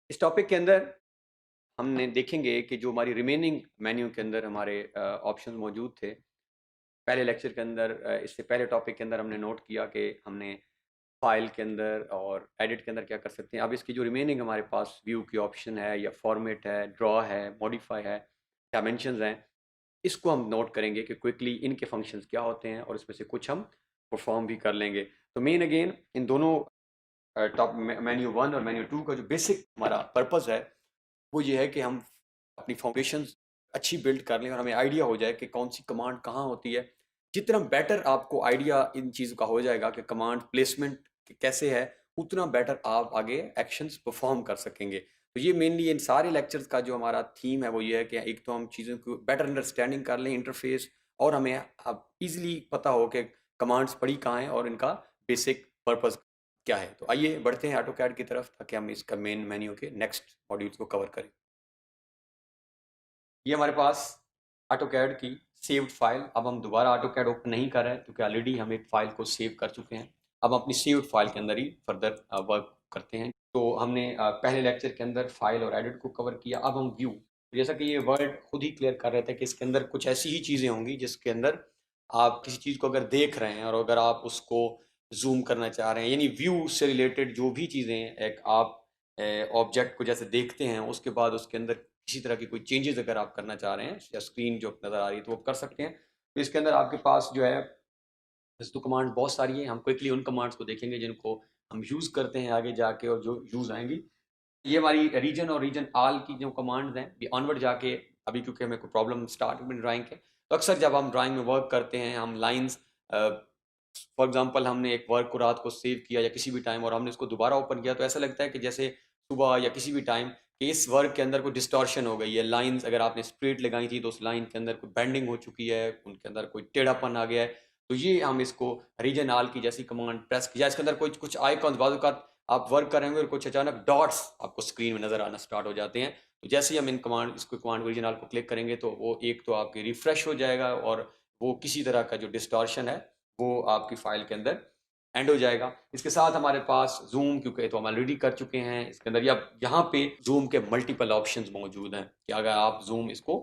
इस टॉपिक के अंदर हमने देखेंगे कि जो हमारी रिमेनिंग मेन्यू के अंदर हमारे ऑप्शंस मौजूद थे। पहले लेक्चर के अंदर इससे पहले टॉपिक के अंदर हमने नोट किया कि हमने फाइल के अंदर और एडिट के अंदर क्या कर सकते हैं। अब इसकी जो रिमेनिंग हमारे पास व्यू की ऑप्शन है या फॉर्मेट है, ड्रॉ है, मॉडिफाई है, डायमेंशंस हैं, इसको हम नोट करेंगे कि क्विकली इनके फंक्शंस क्या होते हैं और इसमें से कुछ हम परफॉर्म भी कर लेंगे। तो मेन अगेन इन दोनों टॉप मेन्यू 1 और मेन्यू 2 का जो बेसिक हमारा पर्पस है वो ये है कि हम अपनी फाउंडेशंस अच्छी बिल्ड कर लें और हमें आइडिया हो जाए कि कौन सी कमांड कहाँ होती है। जितना बेटर आपको आइडिया इन चीज़ों का हो जाएगा कि कमांड प्लेसमेंट कैसे है, उतना बेटर आप आगे एक्शंस परफॉर्म कर सकेंगे। तो ये मेनली इन सारे लेक्चर्स का जो हमारा थीम है वो ये है कि एक तो हम चीज़ों को बेटर अंडरस्टैंडिंग कर लें इंटरफेस, और हमें अब ईजिली पता हो कि कमांड्स पड़ी कहाँ हैं और इनका बेसिक पर्पस क्या है। तो आइए बढ़ते हैं ऑटोकैड की तरफ ताकि हम इसका मेन मेन्यू के नेक्स्ट मॉड्यूल्स को कवर करें। ये हमारे पास ऑटोकैड की सेव्ड फाइल। अब हम दोबारा ऑटोकैड ओपन नहीं कर रहे हैं क्योंकि ऑलरेडी हम एक फाइल को सेव कर चुके हैं। अब अपनी सेव्ड फाइल के अंदर ही फर्दर वर्क करते हैं। तो हमने पहले लेक्चर के अंदर फाइल और एडिट को कवर किया। अब हम व्यू, जैसा कि ये वर्ड खुद ही क्लियर कर रहे थे कि इसके अंदर कुछ ऐसी ही चीज़ें होंगी जिसके अंदर आप किसी चीज़ को अगर देख रहे हैं और अगर आप उसको जूम करना चाह रहे हैं, यानी व्यू से रिलेटेड जो भी चीज़ें एक आप ऑब्जेक्ट को जैसे देखते हैं उसके बाद उसके अंदर किसी तरह की कोई चेंजेस अगर आप करना चाह रहे हैं या स्क्रीन जो नज़र आ रही है तो वो कर सकते हैं। तो इसके अंदर आपके पास जो है वैसे तो कमांड बहुत सारी है, हम क्विकली उन कमांड्स को देखेंगे जिनको हम यूज़ करते हैं आगे जाके और जो यूज़ आएंगी। ये हमारी रीजन और रीजन आल की जो कमांड्स हैं ये ऑनवर्ड जाके, अभी क्योंकि हमें कोई प्रॉब्लम स्टार्ट में ड्राइंग के, तो अक्सर जब हम ड्राइंग में वर्क करते हैं हम लाइंस, फॉर एग्जांपल हमने एक वर्क को रात को सेव किया या किसी भी टाइम और हमने उसको दोबारा ओपन किया तो ऐसा लगता है कि जैसे सुबह या किसी भी टाइम कि इस वर्क के अंदर कोई डिस्टॉर्शन हो गई है। लाइंस अगर आपने स्ट्रेट लगाई थी तो उस लाइन के अंदर कोई बेंडिंग हो चुकी है, उनके अंदर कोई टेढ़ापन आ गया है। तो ये हम इसको रीजन आल की जैसी कमांड प्रेस किया, इसके अंदर कोई कुछ आइकॉन्स बाजू का आप वर्क करेंगे और कुछ अचानक डॉट्स आपको स्क्रीन में नजर आना स्टार्ट हो जाते हैं। तो जैसे ही हम इन कमांड इसको कमांड ओरिजिनल को क्लिक करेंगे तो वो एक तो आपकी रिफ्रेश हो जाएगा और वो किसी तरह का जो डिस्टॉर्शन है वो आपकी फाइल के अंदर एंड हो जाएगा। इसके साथ हमारे पास जूम, क्योंकि तो हम ऑलरेडी कर चुके हैं इसके अंदर, या यहाँ पे जूम के मल्टीपल ऑप्शंस मौजूद हैं कि अगर आप जूम इसको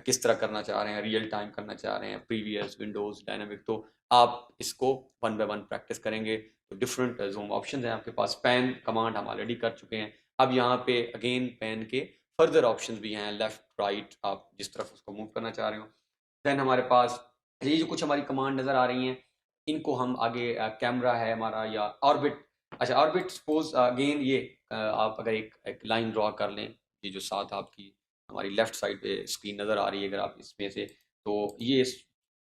किस तरह करना चाह रहे हैं, रियल टाइम करना चाह रहे हैं, प्रीवियस, विंडोज, डायनामिक, तो आप इसको वन बाय वन प्रैक्टिस करेंगे तो डिफरेंट जूम ऑप्शंस हैं आपके पास। पैन कमांड हम ऑलरेडी कर चुके हैं। अब यहाँ पे अगेन पैन के फर्दर ऑप्शंस भी हैं, लेफ्ट राइट, आप जिस तरफ उसको मूव करना चाह रहे हो। देन हमारे पास ये जो कुछ हमारी कमांड नज़र आ रही हैं इनको हम आगे कैमरा है हमारा या ऑर्बिट, अच्छा ऑर्बिट सपोज अगेन ये आप अगर एक लाइन ड्रॉ कर लें, ये जो साथ आपकी हमारी लेफ्ट साइड पे स्क्रीन नज़र आ रही है अगर आप इसमें से, तो ये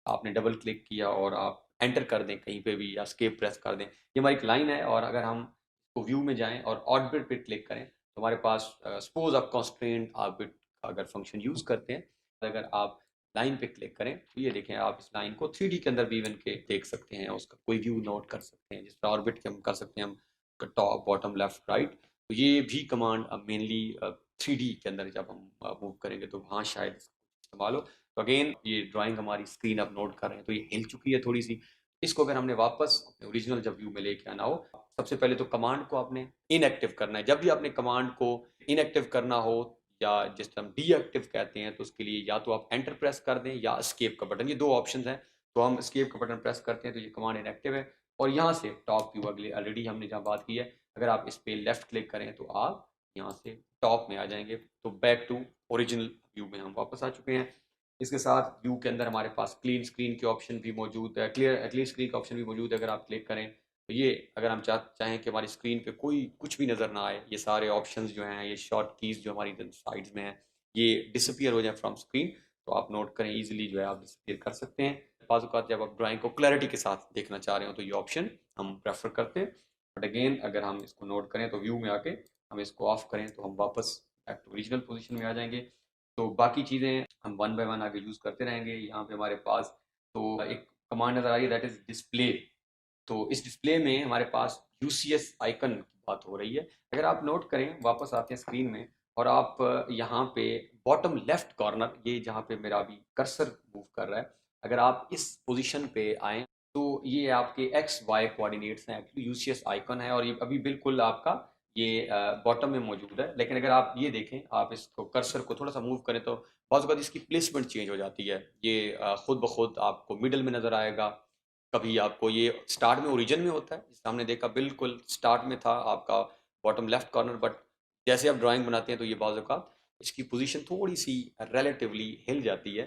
आपने डबल क्लिक किया और आप एंटर कर दें कहीं पे भी या स्केप प्रेस कर दें, ये हमारी एक लाइन है। और अगर हम इसको व्यू में जाएं और ऑर्बिट पे क्लिक करें तो हमारे पास सपोज आप कॉन्स्ट्रेंट ऑर्बिट का अगर फंक्शन यूज़ करते हैं, अगर आप लाइन पे क्लिक करें तो ये देखें आप इस लाइन को 3D के अंदर भी इवन के देख सकते हैं, उसका कोई व्यू नोट कर सकते हैं, जिस तरह ऑर्बिट के हम कर सकते हैं हम टॉप बॉटम लेफ्ट राइट। तो ये भी कमांड मेनली 3D के अंदर जब हम मूव करेंगे तो वहाँ शायद इस्तेमाल हो। तो अगेन ये ड्राइंग हमारी स्क्रीन अब नोट कर रहे हैं तो ये हिल चुकी है थोड़ी सी। इसको अगर हमने वापस अपने ओरिजिनल जब व्यू में लेके आना हो, सबसे पहले तो कमांड को आपने इनएक्टिव करना है। जब भी आपने कमांड को इनएक्टिव करना हो या जिस हम डीएक्टिव कहते हैं तो उसके लिए या तो आप एंटर प्रेस कर दें या एस्केप का बटन, ये दो ऑप्शंस हैं। तो हम एस्केप का बटन प्रेस करते हैं तो ये कमांड इनएक्टिव है। और यहाँ से टॉप व्यू अगले ऑलरेडी हमने जहाँ बात की है, अगर आप इस पे लेफ्ट क्लिक करें तो आप यहाँ से टॉप में आ जाएंगे, तो बैक टू ओरिजिनल व्यू में हम वापस आ चुके हैं। इसके साथ व्यू के अंदर हमारे पास क्लीन स्क्रीन के ऑप्शन भी मौजूद है, क्लियर स्क्रीन का ऑप्शन भी मौजूद है। अगर आप क्लिक करें तो ये अगर हम चाहें कि हमारी स्क्रीन पे कोई कुछ भी नज़र ना आए, ये सारे ऑप्शंस जो हैं, ये शॉर्ट कीज़ जो हमारी साइड्स में हैं, ये डिसअपियर हो जाए फ्रॉम स्क्रीन, तो आप नोट करें इजीली जो है आप डिसअपियर कर सकते हैं। बाज़ औक़ात जब आप ड्राइंग को क्लैरिटी के साथ देखना चाह रहे हो तो ये ऑप्शन हम प्रेफर करते हैं। बट अगेन अगर हम इसको नोट करें तो व्यू में आके हम इसको ऑफ करें तो हम वापस बैक टू ओरिजिनल पोजीशन में आ जाएंगे। तो बाकी चीज़ें हम वन बाय वन आगे यूज़ करते रहेंगे। यहाँ पे हमारे पास तो एक कमांड नज़र आ रही है दैट इज़ डिस्प्ले। तो इस डिस्प्ले में हमारे पास यूसीएस आइकन की बात हो रही है। अगर आप नोट करें, वापस आते हैं स्क्रीन में और आप यहाँ पे बॉटम लेफ्ट कॉर्नर, ये जहाँ पे मेरा अभी कर्सर मूव कर रहा है, अगर आप इस पोजीशन पे आएँ तो ये आपके एक्स वाई कोऑर्डिनेट्स हैं, एक्चुअली यूसीएस आइकन है और ये अभी बिल्कुल आपका ये बॉटम में मौजूद है, लेकिन अगर आप ये देखें, आप इसको कर्सर को थोड़ा सा मूव करें तो बाज़ औक़ात इसकी प्लेसमेंट चेंज हो जाती है। ये खुद ब खुद आपको मिडल में नज़र आएगा, कभी आपको ये स्टार्ट में ओरिजिन में होता है, जैसे हमने देखा बिल्कुल स्टार्ट में था आपका बॉटम लेफ्ट कॉर्नर, बट जैसे आप ड्राइंग बनाते हैं तो ये बाज़ औक़ात इसकी पोजीशन थोड़ी-सी रिलेटिवली हिल जाती है।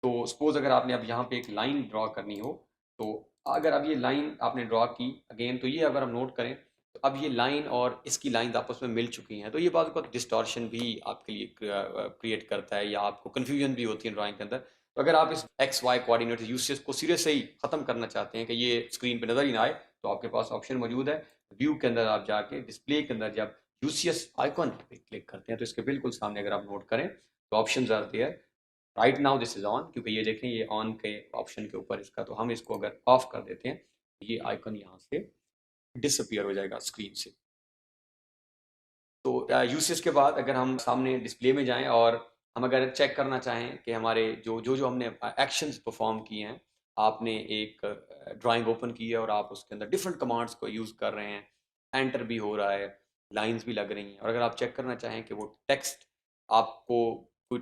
तो सपोज़ अगर आपने अब यहाँ पे एक लाइन ड्रॉ करनी हो, तो अगर अब ये लाइन आपने ड्रॉ की अगेन, तो ये अगर हम नोट करें, तो अब ये लाइन और इसकी लाइन्स आपस में मिल चुकी हैं, तो ये बाज़ औक़ात डिस्टॉर्शन भी आपके लिए क्रिएट करता है या आपको कन्फ्यूजन भी होती है ड्राइंग के अंदर। तो अगर आप इस एक्स वाई कोऑर्डिनेट यूसेज को सीधे से ही ख़त्म करना चाहते हैं कि ये स्क्रीन पे नज़र ही ना आए, तो आपके पास ऑप्शन मौजूद है। व्यू के अंदर आप जाके डिस्प्ले के अंदर जब यूसीएस आइकॉन पे क्लिक करते हैं, तो इसके बिल्कुल सामने अगर आप नोट करें, तो options are there. Right now this is on, क्योंकि ये देखें ये ऑन के ऑप्शन के ऊपर इसका, तो हम इसको अगर ऑफ कर देते हैं, ये आइकन यहाँ से डिसअपीयर हो जाएगा स्क्रीन से। तो यूसेज के बाद अगर हम सामने डिस्प्ले में जाएँ और हम अगर चेक करना चाहें कि हमारे जो हमने एक्शंस परफॉर्म किए हैं, आपने एक ड्राइंग ओपन की है और आप उसके अंदर डिफरेंट कमांड्स को यूज़ कर रहे हैं, एंटर भी हो रहा है, लाइन्स भी लग रही हैं, और अगर आप चेक करना चाहें कि वो टेक्स्ट आपको कुछ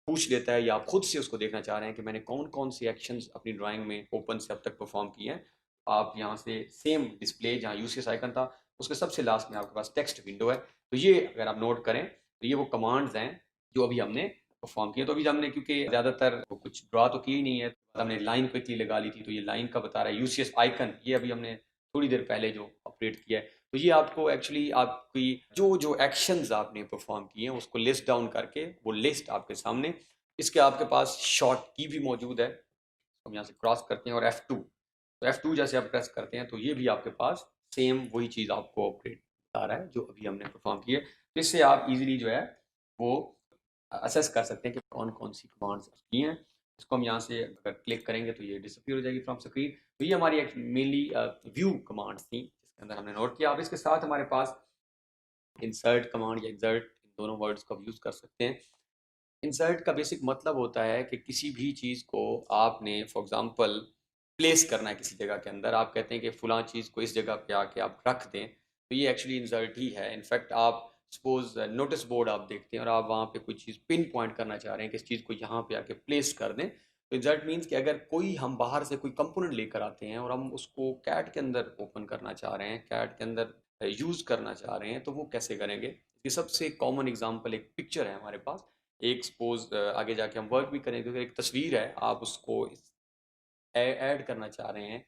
पूछ लेता है या आप खुद से उसको देखना चाह रहे हैं कि मैंने कौन-कौन से एक्शंस अपनी ड्राइंग में ओपन से अब तक परफॉर्म किए हैं, आप यहाँ से सेम डिस्प्ले जहाँ यूसेज आइकन था, उसके सबसे लास्ट में आपके पास टेक्स्ट विंडो है। तो ये अगर आप नोट करें, तो ये वो कमांड्स हैं जो अभी हमने परफॉर्म किए। तो अभी हमने क्योंकि ज़्यादातर वो कुछ ड्रा तो किया ही नहीं है, तो हमने लाइन क्विकली लगा ली थी, तो ये लाइन का बता रहा है। यूसीएस आइकन ये अभी हमने थोड़ी देर पहले जो ऑपरेट किया है, तो ये आपको एक्चुअली आपकी जो एक्शंस आपने परफॉर्म किए हैं उसको लिस्ट डाउन करके वो लिस्ट आपके सामने, इसके आपके पास शॉर्ट की भी मौजूद है। हम यहाँ से क्रॉस करते हैं और F2, तो F2 जैसे आप प्रेस करते हैं तो ये भी आपके पास सेम वही चीज़ आपको ऑपरेट बता रहा है जो अभी हमने परफॉर्म की है। तो इससे आप इजीली जो है वो असेस कर सकते हैं कि कौन-कौन सी कमांड्स की हैं। इसको हम यहाँ से अगर क्लिक करेंगे तो ये डिसअपीयर हो जाएगी फ्रॉम स्क्रीन। तो ये हमारी मेनली व्यू कमांड्स थी जिसके अंदर हमने नोट किया। अब इसके साथ हमारे पास इंसर्ट कमांड या एक्सर्ट, इन दोनों वर्ड्स को आप यूज़ कर सकते हैं। इंसर्ट का बेसिक मतलब होता है कि किसी भी चीज़ को आपने फॉर एग्जांपल प्लेस करना है किसी जगह के अंदर, आप कहते हैं कि फ़लाँ चीज़ को इस जगह पे आके आप रख दें, तो ये एक्चुअली इंसर्ट ही है। इनफैक्ट आप सपोज़ नोटिस बोर्ड आप देखते हैं और आप वहाँ पे कोई चीज़ पिन पॉइंट करना चाह रहे हैं कि इस चीज़ को यहाँ पे आके प्लेस कर दें, तो इंसर्ट मीन्स कि अगर कोई हम बाहर से कोई कंपोनेंट लेकर आते हैं और हम उसको कैड के अंदर ओपन करना चाह रहे हैं, कैड के अंदर यूज़ करना चाह रहे हैं, तो वो कैसे करेंगे? ये सबसे कॉमन एग्ज़ाम्पल एक पिक्चर है हमारे पास। एक सपोज़ आगे जाके हम वर्क भी करेंगे, क्योंकि एक तस्वीर है, आप उसको ऐड करना चाह रहे हैं,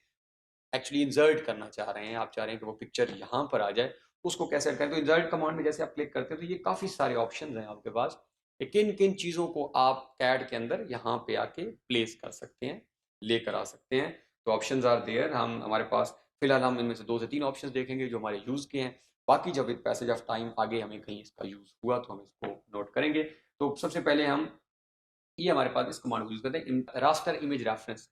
एक्चुअली इंसर्ट करना चाह रहे हैं, आप चाह रहे हैं कि वो पिक्चर यहाँ पर आ जाए, उसको कैसे करें? तो इंसर्ट कमांड में जैसे आप क्लिक करते हैं तो ये काफ़ी सारे ऑप्शंस हैं आपके पास कि किन-किन चीज़ों को आप कैड के अंदर यहाँ पे आके प्लेस कर सकते हैं, लेकर आ सकते हैं। तो ऑप्शंस आर देयर, हम हमारे पास फिलहाल हम इनमें से 2 से 3 ऑप्शंस देखेंगे जो हमारे यूज़ के हैं। बाकी जब विद पैसेज ऑफ टाइम आगे हमें कहीं इसका यूज़ हुआ तो हम इसको नोट करेंगे। तो सबसे पहले हम ये हमारे पास इस कमांड को यूज़ करते हैं, raster image reference.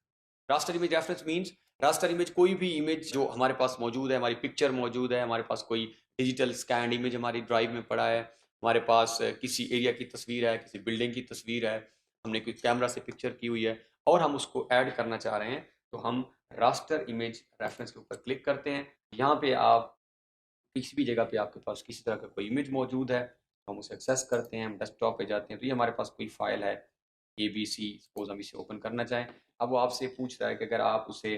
Raster image reference means raster image कोई भी इमेज जो हमारे पास मौजूद है, हमारी पिक्चर मौजूद है, हमारे पास कोई डिजिटल स्कैन्ड इमेज हमारी ड्राइव में पड़ा है, हमारे पास किसी एरिया की तस्वीर है, किसी बिल्डिंग की तस्वीर है, हमने कोई कैमरा से पिक्चर की हुई है और हम उसको ऐड करना चाह रहे हैं, तो हम रास्टर इमेज रेफरेंस के ऊपर क्लिक करते हैं। यहाँ पे आप किसी भी जगह पे आपके पास किसी तरह का कोई इमेज मौजूद है, हम उसे एक्सेस करते हैं, हम डेस्कटॉप पे जाते हैं, तो ये हमारे पास कोई फ़ाइल है, एबीसी, सपोज़ हम इसे ओपन करना चाहें। अब वो आपसे पूछ रहा है कि अगर आप उसे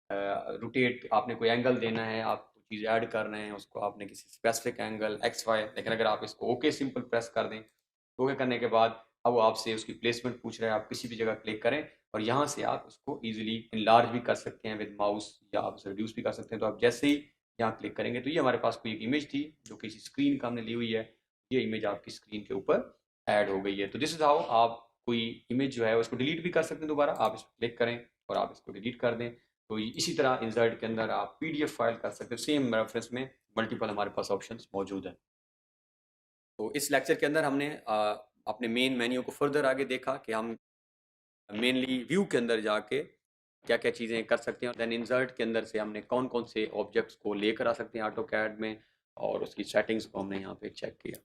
रोटेट, आपने कोई एंगल देना है, आप कोई चीज़ ऐड कर रहे हैं, उसको आपने किसी स्पेसिफिक एंगल एक्स, वाई, लेकिन अगर आप इसको ओके सिंपल प्रेस कर दें, तो ओके करने के बाद अब वो आपसे उसकी प्लेसमेंट पूछ रहा है, आप किसी भी जगह क्लिक करें और यहाँ से आप उसको ईज़िली एनलार्ज भी कर सकते हैं विद माउस या आप उसे रिड्यूस भी कर सकते हैं। तो आप जैसे ही यहाँ क्लिक करेंगे तो ये हमारे पास कोई एक इमेज थी जो किसी स्क्रीन का हमने ली हुई है, ये इमेज आपकी स्क्रीन के ऊपर ऐड हो गई है। तो दिस इज़ हाउ आप कोई इमेज जो है उसको डिलीट भी कर सकते हैं दोबारा, आप इस पर क्लिक करें और आप इसको डिलीट कर दें। तो इसी तरह इंसर्ट के अंदर आप पीडीएफ फाइल कर सकते हैं, सेम रेफरेंस में मल्टीपल हमारे पास ऑप्शंस मौजूद हैं। तो इस लेक्चर के अंदर हमने अपने मेन मेन्यू को फर्दर आगे देखा कि हम मेनली व्यू के अंदर जाके क्या-क्या चीज़ें कर सकते हैं, और देन इंसर्ट के अंदर से हमने कौन-कौन से ऑब्जेक्ट्स को लेकर आ सकते हैं ऑटोकैड में, और उसकी सेटिंग्स को हमने यहाँ पे चेक किया।